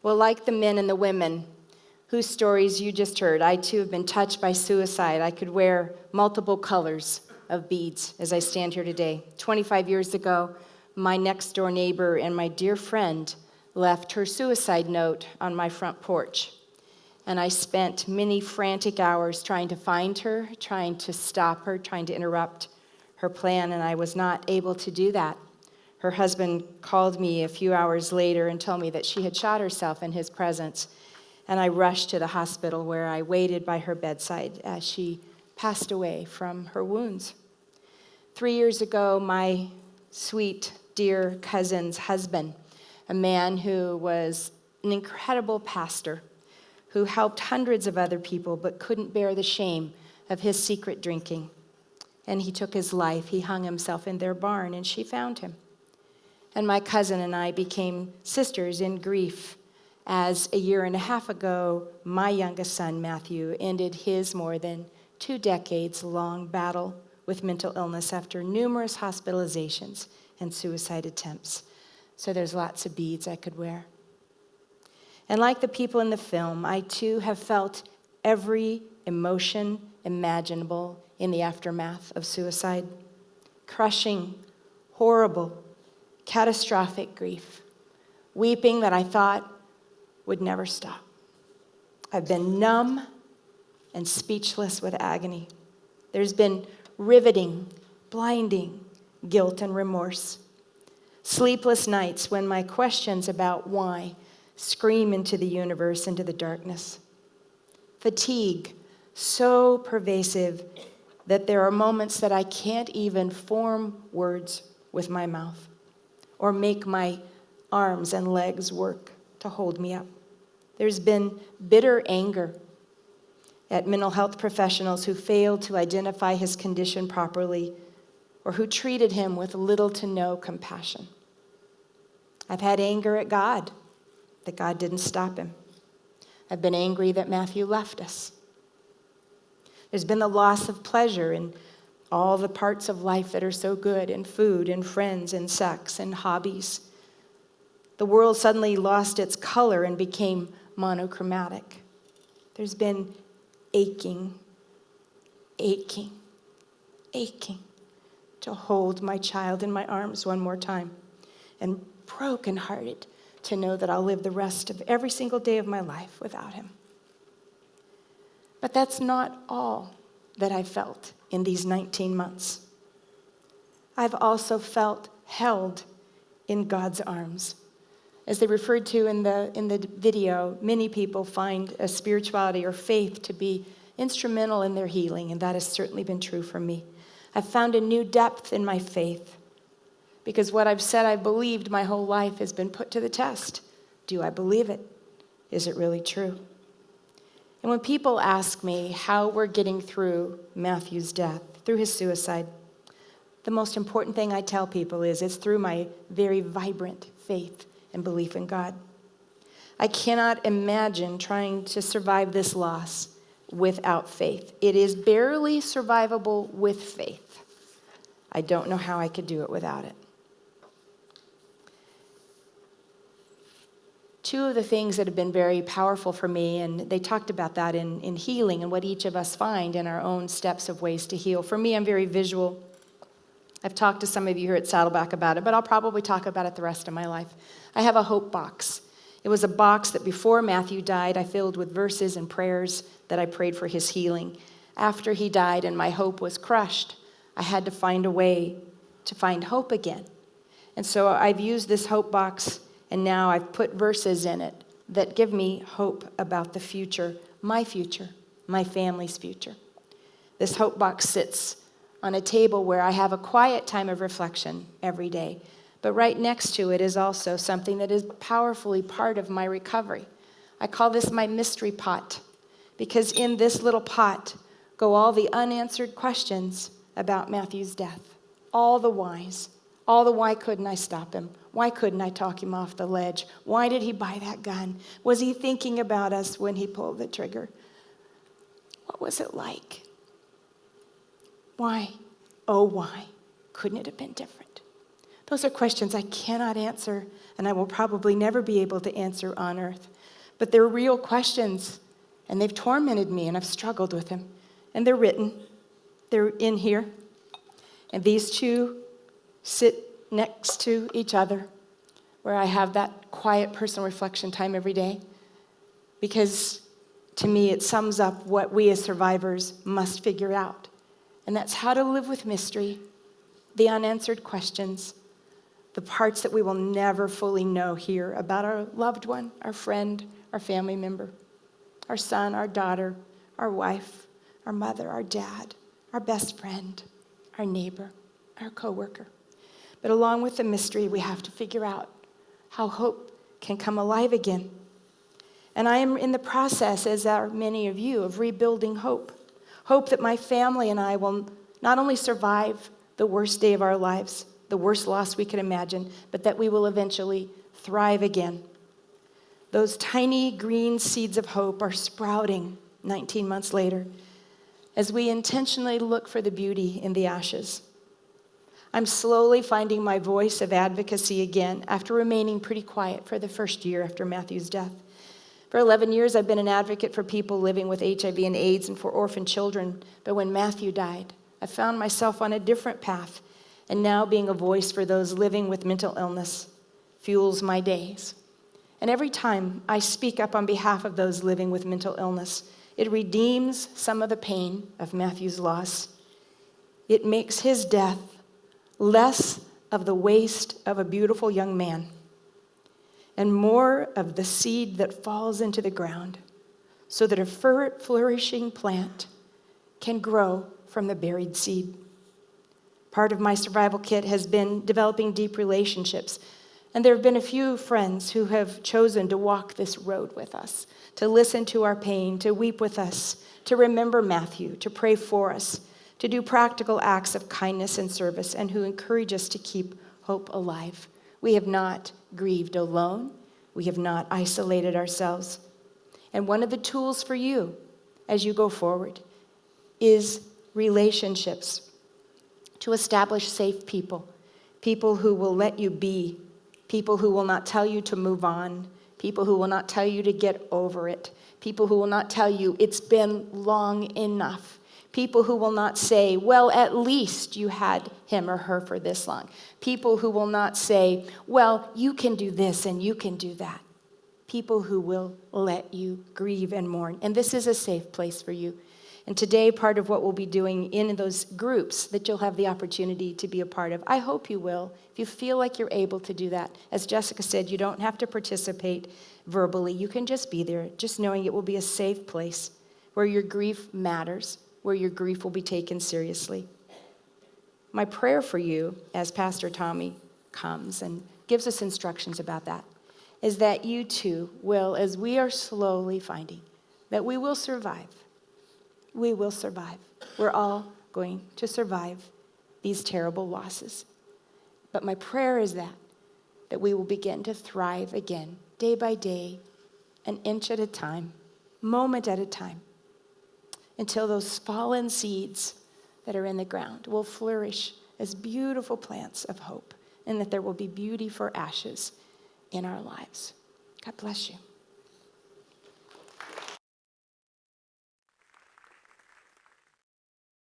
Well, like the men and the women whose stories you just heard, I too have been touched by suicide. I could wear multiple colors of beads as I stand here today. 25 years ago, my next door neighbor and my dear friend left her suicide note on my front porch. And I spent many frantic hours trying to find her, trying to stop her, trying to interrupt her plan, and I was not able to do that. Her husband called me a few hours later and told me that she had shot herself in his presence, and I rushed to the hospital where I waited by her bedside as she passed away from her wounds. 3 years ago, my sweet, dear cousin's husband, a man who was an incredible pastor, who helped hundreds of other people but couldn't bear the shame of his secret drinking. And he took his life. He hung himself in their barn, and she found him. And my cousin and I became sisters in grief as a year and a half ago, my youngest son, Matthew, ended his more than 2 decades long battle with mental illness after numerous hospitalizations and suicide attempts. So there's lots of beads I could wear. And like the people in the film, I too have felt every emotion imaginable in the aftermath of suicide. Crushing, horrible, catastrophic grief. Weeping that I thought would never stop. I've been numb and speechless with agony. There's been riveting, blinding guilt and remorse. Sleepless nights when my questions about why scream into the universe, into the darkness. Fatigue, so pervasive that there are moments that I can't even form words with my mouth or make my arms and legs work to hold me up. There's been bitter anger at mental health professionals who failed to identify his condition properly or who treated him with little to no compassion. I've had anger at God that God didn't stop him. I've been angry that Matthew left us. There's been the loss of pleasure in all the parts of life that are so good, in food, in friends, in sex, and hobbies. The world suddenly lost its color and became monochromatic. There's been aching to hold my child in my arms one more time, and brokenhearted to know that I'll live the rest of every single day of my life without him. But that's not all that I felt in these 19 months. I've also felt held in God's arms. As they referred to in the video, many people find a spirituality or faith to be instrumental in their healing, and that has certainly been true for me. I've found a new depth in my faith because what I've said I believed my whole life has been put to the test. Do I believe it? Is it really true? And when people ask me how we're getting through Matthew's death, through his suicide, the most important thing I tell people is it's through my very vibrant faith and belief in God. I cannot imagine trying to survive this loss without faith. It is barely survivable with faith. I don't know how I could do it without it. Two of the things that have been very powerful for me, and they talked about that in healing and what each of us find in our own steps of ways to heal. For me, I'm very visual. I've talked to some of you here at Saddleback about it, but I'll probably talk about it the rest of my life. I have a hope box. It was a box that before Matthew died, I filled with verses and prayers that I prayed for his healing. After he died and my hope was crushed, I had to find a way to find hope again. And so I've used this hope box, and now I've put verses in it that give me hope about the future, my family's future. This hope box sits on a table where I have a quiet time of reflection every day. But right next to it is also something that is powerfully part of my recovery. I call this my mystery pot, because in this little pot go all the unanswered questions about Matthew's death, all the whys, all the why couldn't I stop him? Why couldn't I talk him off the ledge? Why did he buy that gun? Was he thinking about us when he pulled the trigger? What was it like? Why? Oh, why couldn't it have been different? Those are questions I cannot answer, and I will probably never be able to answer on earth. But they're real questions, and they've tormented me, and I've struggled with them. And they're written. They're in here. And these two sit next to each other, where I have that quiet personal reflection time every day. Because to me, it sums up what we as survivors must figure out. And that's how to live with mystery, the unanswered questions, the parts that we will never fully know here about our loved one, our friend, our family member, our son, our daughter, our wife, our mother, our dad, our best friend, our neighbor, our coworker. But along with the mystery, we have to figure out how hope can come alive again. And I am in the process, as are many of you, of rebuilding hope. Hope that my family and I will not only survive the worst day of our lives, the worst loss we can imagine, but that we will eventually thrive again. Those tiny green seeds of hope are sprouting 19 months later as we intentionally look for the beauty in the ashes. I'm slowly finding my voice of advocacy again after remaining pretty quiet for the first year after Matthew's death. For 11 years, I've been an advocate for people living with HIV and AIDS and for orphan children. But when Matthew died, I found myself on a different path. And now being a voice for those living with mental illness fuels my days. And every time I speak up on behalf of those living with mental illness, it redeems some of the pain of Matthew's loss. It makes his death less of the waste of a beautiful young man and more of the seed that falls into the ground so that a flourishing plant can grow from the buried seed. Part of my survival kit has been developing deep relationships, and there have been a few friends who have chosen to walk this road with us, to listen to our pain, to weep with us, to remember Matthew, to pray for us, to do practical acts of kindness and service, and who encourage us to keep hope alive. We have not grieved alone. We have not isolated ourselves. And one of the tools for you as you go forward is relationships, to establish safe people, people who will let you be, people who will not tell you to move on, people who will not tell you to get over it, people who will not tell you it's been long enough, people who will not say, well, at least you had him or her for this long, people who will not say, well, you can do this and you can do that, people who will let you grieve and mourn. And this is a safe place for you. And today, part of what we'll be doing in those groups that you'll have the opportunity to be a part of, I hope you will, if you feel like you're able to do that. As Jessica said, you don't have to participate verbally. You can just be there, just knowing it will be a safe place where your grief matters, where your grief will be taken seriously. My prayer for you, as Pastor Tommy comes and gives us instructions about that, is that you too will, as we are slowly finding, that we will survive. We will survive. We're all going to survive these terrible losses. But my prayer is that we will begin to thrive again, day by day, an inch at a time, moment at a time, until those fallen seeds that are in the ground will flourish as beautiful plants of hope, and that there will be beauty for ashes in our lives. God bless you.